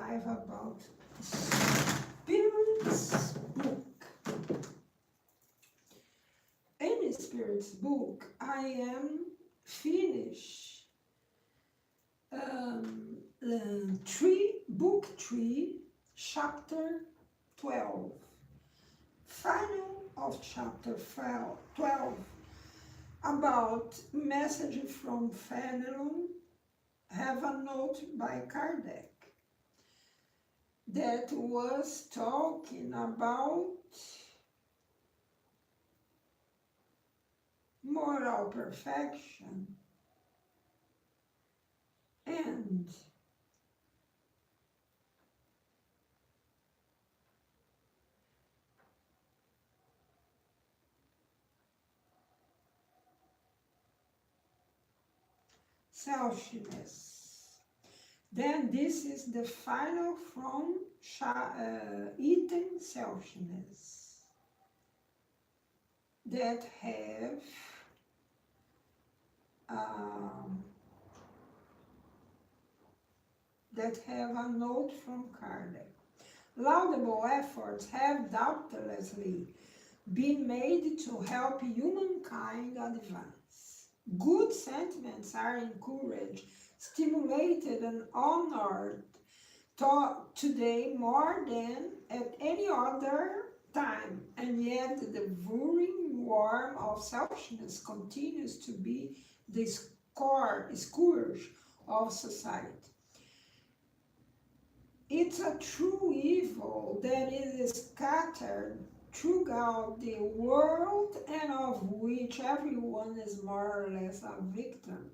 live about Spirit's book. In Spirit's book, I am finished book 3, chapter 12. Final of chapter 12 about message from Fenelon. Have a note by Kardec that was talking about moral perfection and selfishness. Then this is the final from eating selfishness that have a note from Kardec. Laudable efforts have doubtlessly been made to help humankind advance. Good sentiments are encouraged, stimulated, and honored today more than at any other time, and yet the devouring worm of selfishness continues to be the scourge of society. It's a true evil that is scattered throughout the world and of which everyone is more or less a victim.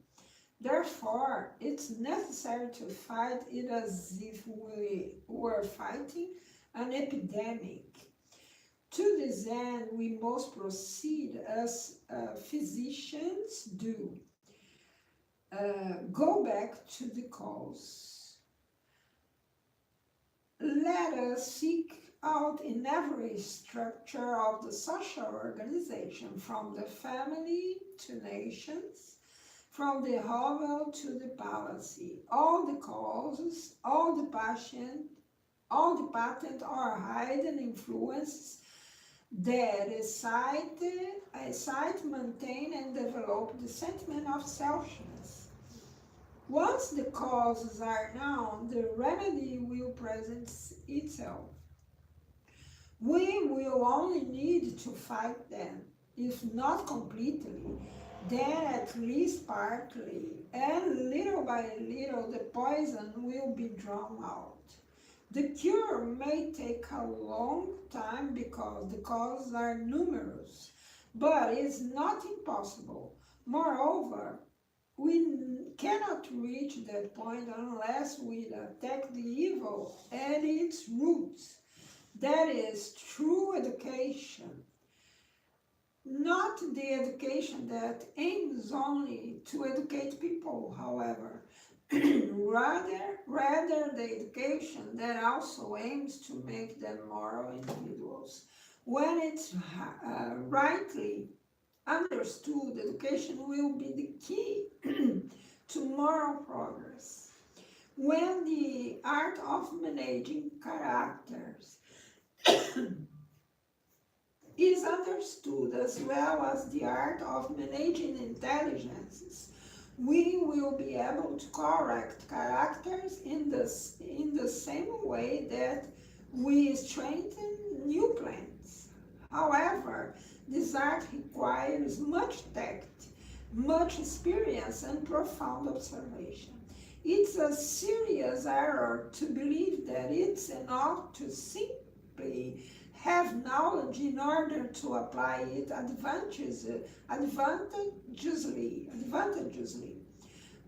Therefore, it's necessary to fight it as if we were fighting an epidemic. To this end, we must proceed as physicians do. Go back to the cause. Let us seek out in every structure of the social organization, from the family to nations, from the hovel to the palace, all the causes, all the patent or hidden influences that excite, maintain, and develop the sentiment of selfishness. Once the causes are known, the remedy will present itself. We will only need to fight them, if not completely, then at least partly, and little by little the poison will be drawn out. The cure may take a long time because the causes are numerous, but it's not impossible. Moreover, we cannot reach that point unless we attack the evil at its roots. That is true education. Not the education that aims only to educate people, however, rather the education that also aims to make them moral individuals. When it's rightly understood, education will be the key to moral progress. When the art of managing characters is understood as well as the art of managing intelligences, we will be able to correct characters in the same way that we strengthen new plants. However, this art requires much tact, much experience, and profound observation. It's a serious error to believe that it's enough to simply have knowledge in order to apply it advantageously.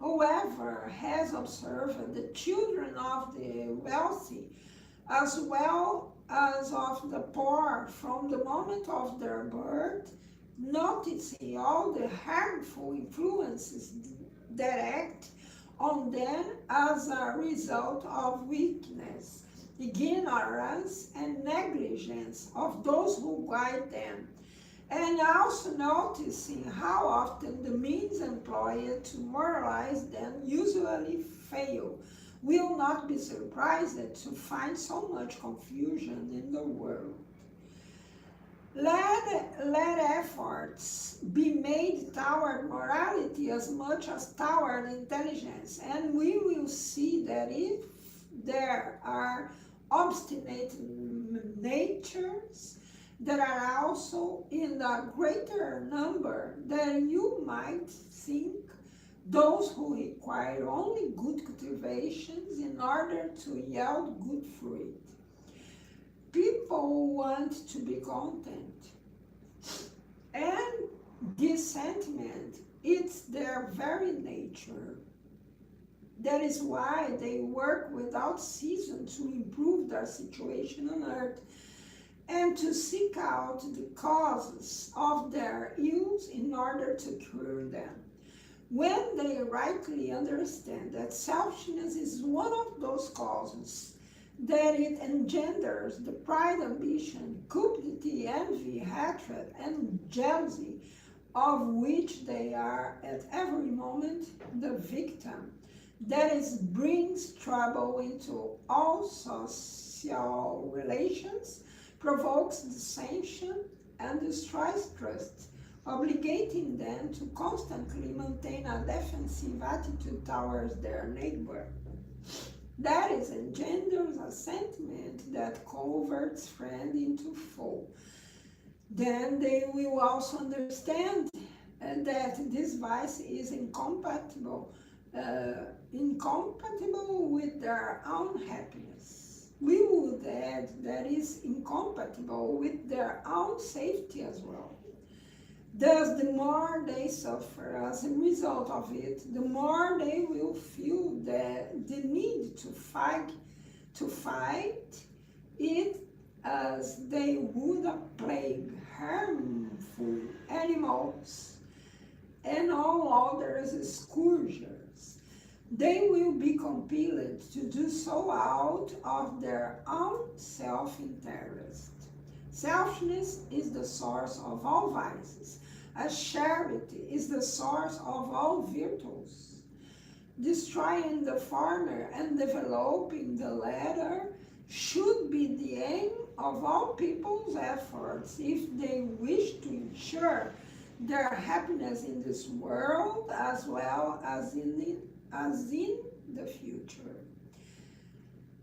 Whoever has observed the children of the wealthy as well as of the poor from the moment of their birth, noticing all the harmful influences that act on them as a result of weakness, ignorance, and negligence of those who guide them, and also noticing how often the means employed to moralize them usually fail, will not be surprised to find so much confusion in the world. Let efforts be made toward morality as much as toward intelligence, and we will see that if there are obstinate natures that are also in a greater number than you might think, those who require only good cultivations in order to yield good fruit. People want to be content, and this sentiment, it's their very nature. That is why they work without ceasing to improve their situation on earth and to seek out the causes of their ills in order to cure them. When they rightly understand that selfishness is one of those causes, that it engenders the pride, ambition, cupidity, envy, hatred, and jealousy, of which they are at every moment the victim, that is, brings trouble into all social relations, provokes dissension, and destroys trust, obligating them to constantly maintain a defensive attitude towards their neighbor. That is, engenders a sentiment that converts friend into foe. Then they will also understand that this vice is incompatible with their own happiness. We would add that is incompatible with their own safety as well. Thus, the more they suffer as a result of it, the more they will feel the need to fight it as they would a plague, harmful animals, and all other scourgers. They will be compelled to do so out of their own self-interest. Selfishness is the source of all vices, as charity is the source of all virtues. Destroying the former and developing the latter should be the aim of all people's efforts if they wish to ensure their happiness in this world as well as in the future.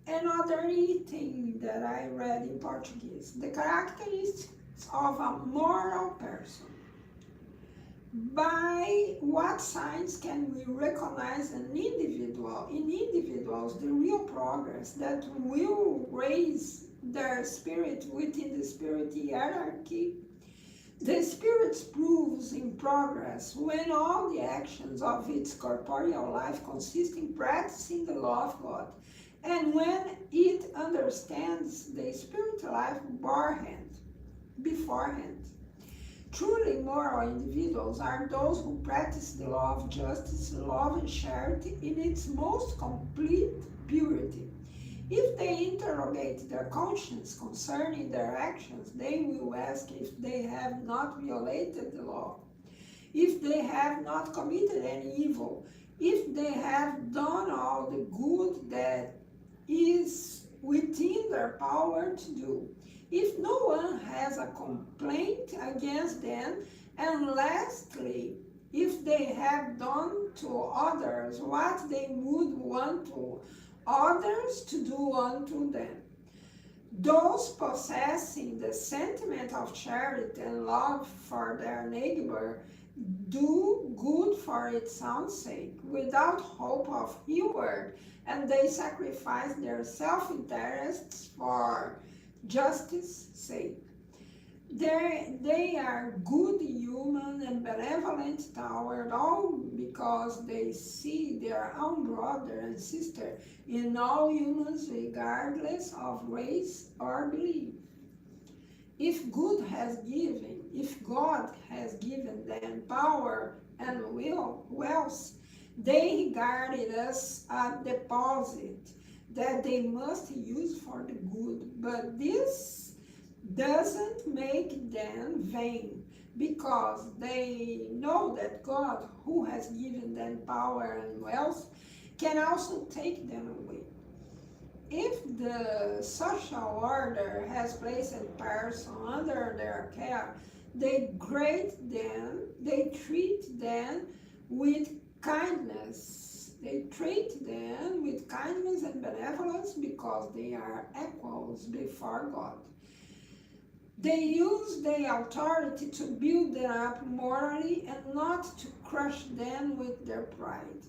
Another thing that I read in Portuguese, the characteristics of a moral person. By what signs can we recognize in individuals the real progress that will raise their spirit within the spirit hierarchy? The spirit proves in progress when all the actions of its corporeal life consist in practicing the law of God, and when it understands the spiritual life beforehand. Truly moral individuals are those who practice the law of justice, love, and charity in its most complete purity. If they interrogate their conscience concerning their actions, they will ask if they have not violated the law, if they have not committed any evil, if they have done all the good that is within their power to do, if no one has a complaint against them, and lastly, if they have done to others what they would want to others to do unto them. Those possessing the sentiment of charity and love for their neighbor do good for its own sake, without hope of reward, and they sacrifice their self-interests for justice' sake. They are good, human, and benevolent toward all because they see their own brother and sister in all humans regardless of race or belief. If God has given them power and wealth, they regard it as a deposit that they must use for the good, but this doesn't make them vain, because they know that God, who has given them power and wealth, can also take them away. If the social order has placed a person under their care, they treat them with kindness. They treat them with kindness and benevolence because they are equals before God. They use their authority to build them up morally and not to crush them with their pride.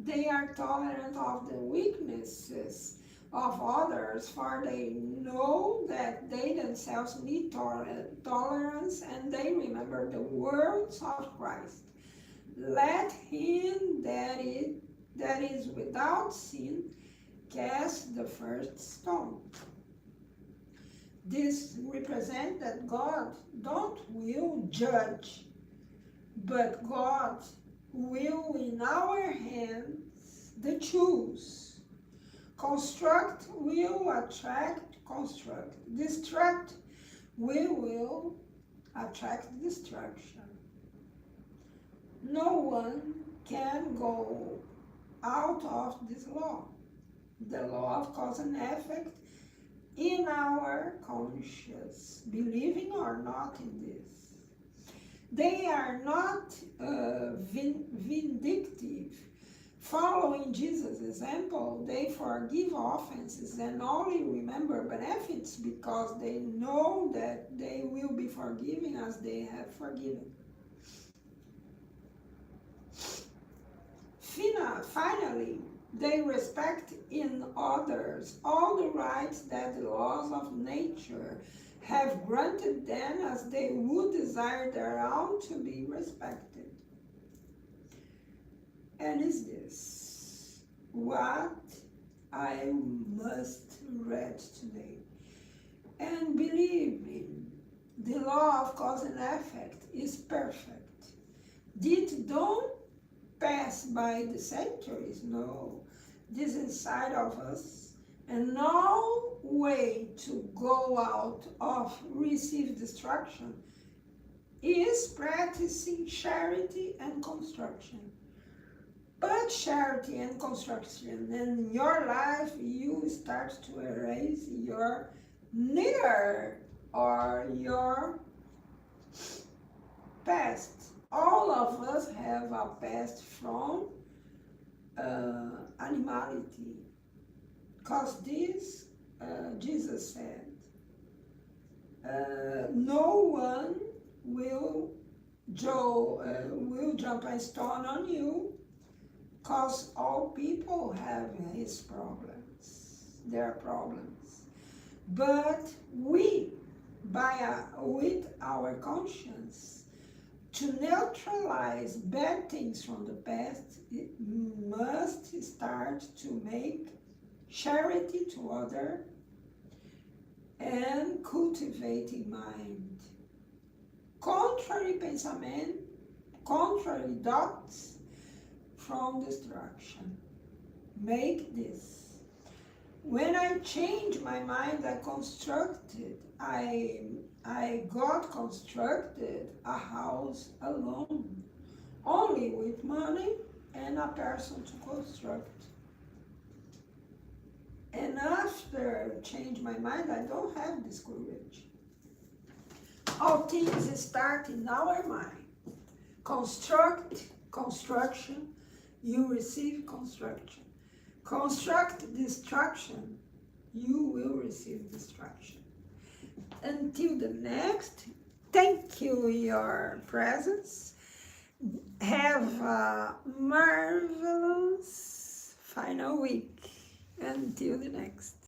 They are tolerant of the weaknesses of others, for they know that they themselves need tolerance, and they remember the words of Christ. Let him that is without sin cast the first stone. This represents that God will judge, but God will in our hands the choose. Construct will attract construct. Destruct will attract destruction. No one can go out of this law, the law of cause and effect in our conscience, believing or not in this. They are not vindictive. Following Jesus' example, they forgive offenses and only remember benefits because they know that they will be forgiven as they have forgiven. Finally, they respect in others all the rights that the laws of nature have granted them, as they would desire their own to be respected. And is this what I must read today? And believe me, the law of cause and effect is perfect. It don't pass by the centuries, no. This inside of us, and no way to go out of receive destruction is practicing charity and construction. But charity and construction in your life, you start to erase your neither or your past. All of us have a past from animality, because this Jesus said, no one will jump a stone on you, because all people have his problems, their problems. But we, with our conscience, to neutralize bad things from the past, it must start to make charity to others and cultivating mind. Contrary pensament, contrary thoughts from destruction. Make this. When I changed my mind, I got constructed a house alone, only with money and a person to construct. And after change my mind, I don't have this courage. All things start in our mind. Construction, you receive construction. Construct destruction, you will receive destruction. Until the next, thank you for your presence. Have a marvelous final week. Until the next.